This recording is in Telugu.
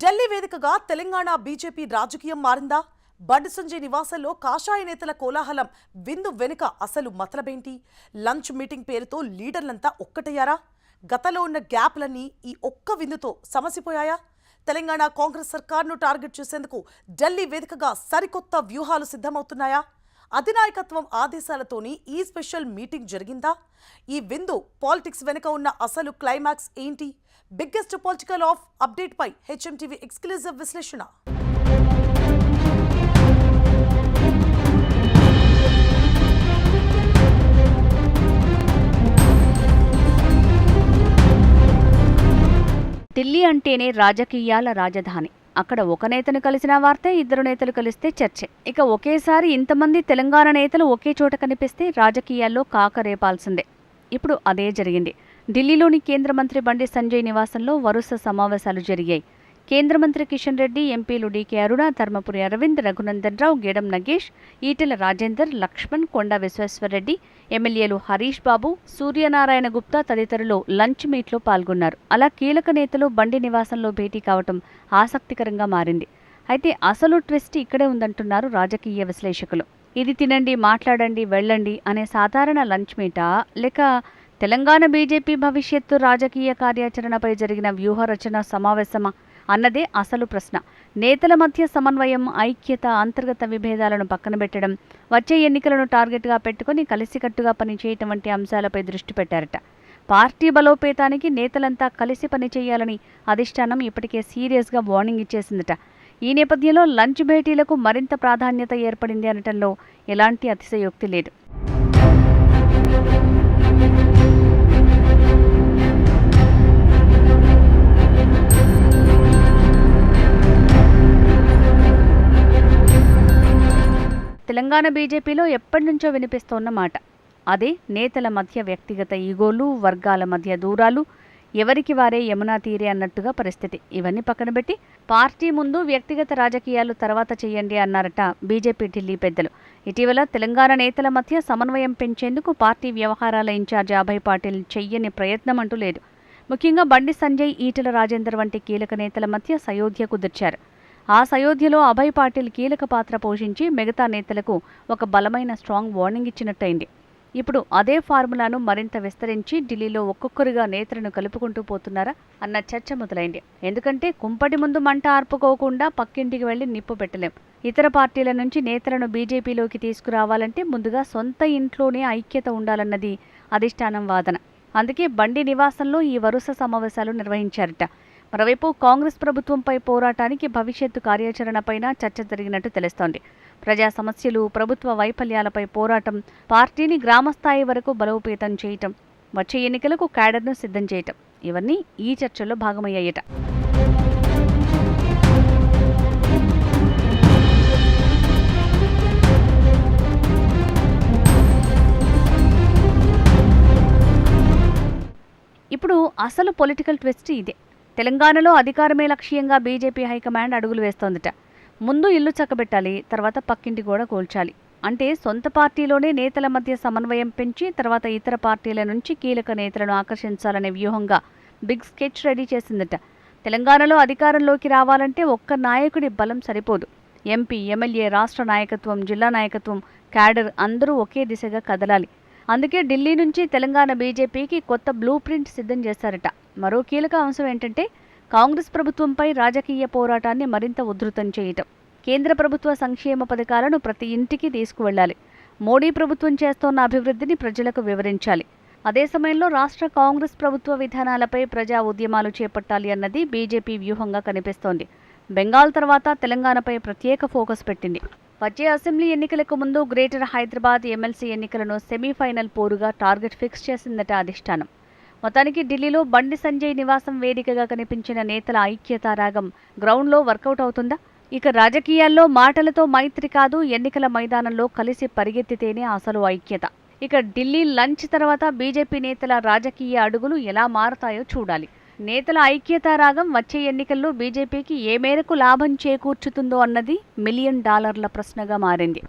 ఢిల్లీ వేదికగా తెలంగాణ బీజేపీ రాజకీయం మారిందా? బండి సంజయ్ నివాసంలో కాషాయ నేతల కోలాహలం విందు వెనుక అసలు మతలబేంటి? లంచ్ మీటింగ్ పేరుతో లీడర్లంతా ఒక్కటయ్యారా? గతంలో ఉన్న గ్యాప్లన్నీ ఈ ఒక్క విందుతో సమసిపోయాయా? తెలంగాణ కాంగ్రెస్ సర్కార్ను టార్గెట్ చేసేందుకు ఢిల్లీ వేదికగా సరికొత్త వ్యూహాలు సిద్ధమవుతున్నాయా? అధినాయకత్వం ఆదేశాలతోని ఈ స్పెషల్ మీటింగ్ జరిగిందా? ఈ విందు పాలిటిక్స్ వెనుక ఉన్న అసలు క్లైమాక్స్ ఏంటి? బిగ్గెస్ట్ పొలిటికల్ ఆఫ్ అప్డేట్ పై హెచ్ఎంటీవీ ఎక్స్క్లూజివ్ విశ్లేషణ. ఢిల్లీ అంటేనే రాజకీయాల రాజధాని. అక్కడ ఒక నేతను కలిసిన వార్తే, ఇద్దరు నేతలు కలిస్తే చర్చే. ఇక ఒకేసారి ఇంతమంది తెలంగాణ నేతలు ఒకే చోట కనిపిస్తే రాజకీయాల్లో కాకరేపాల్సిందే. ఇప్పుడు అదే జరిగింది. ఢిల్లీలోని కేంద్ర మంత్రి బండి సంజయ్ నివాసంలో వరుస సమావేశాలు జరిగాయి. కేంద్ర మంత్రి కిషన్ రెడ్డి, ఎంపీలు డీకే అరుణ, ధర్మపురి అరవింద్, రఘునందన్ రావు, గేడం నగేష్, ఈటెల రాజేందర్, లక్ష్మణ్, కొండా విశ్వేశ్వరరెడ్డి, ఎమ్మెల్యేలు హరీష్ బాబు, సూర్యనారాయణ గుప్తా తదితరులు లంచ్ మీట్లో పాల్గొన్నారు. అలా కీలక నేతలు బండి నివాసంలో భేటీ కావటం ఆసక్తికరంగా మారింది. అయితే అసలు ట్విస్ట్ ఇక్కడే ఉందంటున్నారు రాజకీయ విశ్లేషకులు. ఇది తినండి, మాట్లాడండి, వెళ్ళండి అనే సాధారణ లంచ్ మీటా, లేక తెలంగాణ బీజేపీ భవిష్యత్తు రాజకీయ కార్యాచరణపై జరిగిన వ్యూహరచన సమావేశమా అన్నదే అసలు ప్రశ్న. నేతల మధ్య సమన్వయం, ఐక్యత, అంతర్గత విభేదాలను పక్కన పెట్టడం, వచ్చే ఎన్నికలను టార్గెట్గా పెట్టుకుని కలిసికట్టుగా పనిచేయటం వంటి అంశాలపై దృష్టి పెట్టారట. పార్టీ బలోపేతానికి నేతలంతా కలిసి పనిచేయాలని అధిష్టానం ఇప్పటికే సీరియస్గా వార్నింగ్ ఇచ్చేసిందట. ఈ నేపథ్యంలో లంచ్ భేటీలకు మరింత ప్రాధాన్యత ఏర్పడింది అనటంలో ఎలాంటి అతిశయోక్తి లేదు. తెలంగాణ బీజేపీలో ఎప్పటినుంచో వినిపిస్తోన్న మాట అదే. నేతల మధ్య వ్యక్తిగత ఈగోలు, వర్గాల మధ్య దూరాలు, ఎవరికి వారే యమునా తీరే అన్నట్టుగా పరిస్థితి. ఇవన్నీ పక్కన పెట్టి పార్టీ ముందు వ్యక్తిగత రాజకీయాలు తర్వాత చేయండి అన్నారట బీజేపీ ఢిల్లీ పెద్దలు. ఇటీవల తెలంగాణ నేతల మధ్య సమన్వయం పెంచేందుకు పార్టీ వ్యవహారాల ఇన్ఛార్జి అభయ్ పాటిల్ చెయ్యని ప్రయత్నం అంటూ లేదు. ముఖ్యంగా బండి సంజయ్, ఈటెల రాజేందర్ వంటి కీలక నేతల మధ్య సయోధ్య కుదిర్చారు. ఆ సయోధ్యలో అభయ్ పాటిల్ కీలక పాత్ర పోషించి మిగతా నేతలకు ఒక బలమైన స్ట్రాంగ్ వార్నింగ్ ఇచ్చినట్టయింది. ఇప్పుడు అదే ఫార్ములాను మరింత విస్తరించి ఢిల్లీలో ఒక్కొక్కరుగా నేతలను కలుపుకుంటూ పోతున్నారా అన్న చర్చ మొదలైంది. ఎందుకంటే కుంపటి ముందు మంట ఆర్పుకోకుండా పక్కింటికి వెళ్లి నిప్పు పెట్టలేం. ఇతర పార్టీల నుంచి నేతలను బీజేపీలోకి తీసుకురావాలంటే ముందుగా సొంత ఇంట్లోనే ఐక్యత ఉండాలన్నది అధిష్టానం వాదన. అందుకే బండి నివాసంలో ఈ వరుస సమావేశాలు నిర్వహించారట. మరోవైపు కాంగ్రెస్ ప్రభుత్వంపై పోరాటానికి భవిష్యత్తు కార్యాచరణపైన చర్చ జరిగినట్టు తెలుస్తోంది. ప్రజా సమస్యలు, ప్రభుత్వ వైఫల్యాలపై పోరాటం, పార్టీని గ్రామస్థాయి వరకు బలోపేతం చేయటం, వచ్చే ఎన్నికలకు క్యాడర్ను సిద్ధం చేయటం, ఇవన్నీ ఈ చర్చల్లో భాగమయ్యాయట. ఇప్పుడు అసలు పొలిటికల్ ట్విస్ట్ ఇదే. తెలంగాణలో అధికారమే లక్ష్యంగా బీజేపీ హైకమాండ్ అడుగులు వేస్తోందట. ముందు ఇల్లు చక్కబెట్టాలి, తర్వాత పక్కింటి కూడా కూల్చాలి. అంటే సొంత పార్టీలోనే నేతల మధ్య సమన్వయం పెంచి తర్వాత ఇతర పార్టీల నుంచి కీలక నేతలను ఆకర్షించాలనే వ్యూహంగా బిగ్ స్కెచ్ రెడీ చేసిందట. తెలంగాణలో అధికారంలోకి రావాలంటే ఒక్క నాయకుడి బలం సరిపోదు. ఎంపీ, ఎమ్మెల్యే, రాష్ట్ర నాయకత్వం, జిల్లా నాయకత్వం, క్యాడర్ అందరూ ఒకే దిశగా కదలాలి. అందుకే ఢిల్లీ నుంచి తెలంగాణ బీజేపీకి కొత్త బ్లూ ప్రింట్ సిద్ధం చేశారట. మరో కీలక అంశం ఏంటంటే కాంగ్రెస్ ప్రభుత్వంపై రాజకీయ పోరాటాన్ని మరింత ఉధృతం చేయటం. కేంద్ర ప్రభుత్వ సంక్షేమ పథకాలను ప్రతి ఇంటికి తీసుకువెళ్లాలి. మోడీ ప్రభుత్వం చేస్తోన్న అభివృద్ధిని ప్రజలకు వివరించాలి. అదే సమయంలో రాష్ట్ర కాంగ్రెస్ ప్రభుత్వ విధానాలపై ప్రజా ఉద్యమాలు చేపట్టాలి అన్నది బీజేపీ వ్యూహంగా కనిపిస్తోంది. బెంగాల్ తర్వాత తెలంగాణపై ప్రత్యేక ఫోకస్ పెట్టింది. వచ్చే అసెంబ్లీ ఎన్నికలకు ముందు గ్రేటర్ హైదరాబాద్ ఎమ్మెల్సీ ఎన్నికలను సెమీఫైనల్ పోరుగా టార్గెట్ ఫిక్స్ చేసిందట అధిష్టానం. మొత్తానికి ఢిల్లీలో బండి సంజయ్ నివాసం వేదికగా కనిపించిన నేతల ఐక్యతా రాగం గ్రౌండ్లో వర్కౌట్ అవుతుందా? ఇక రాజకీయాల్లో మాటలతో మైత్రి కాదు, ఎన్నికల మైదానంలో కలిసి పరిగెత్తితేనే అసలు ఐక్యత. ఇక ఢిల్లీ లంచ్ తర్వాత బీజేపీ నేతల రాజకీయ అడుగులు ఎలా మారతాయో చూడాలి. నేతల ఐక్యతా రాగం వచ్చే ఎన్నికల్లో బీజేపీకి ఏ మేరకు లాభం చేకూర్చుతుందో అన్నది $1 మిలియన్ ప్రశ్నగా మారింది.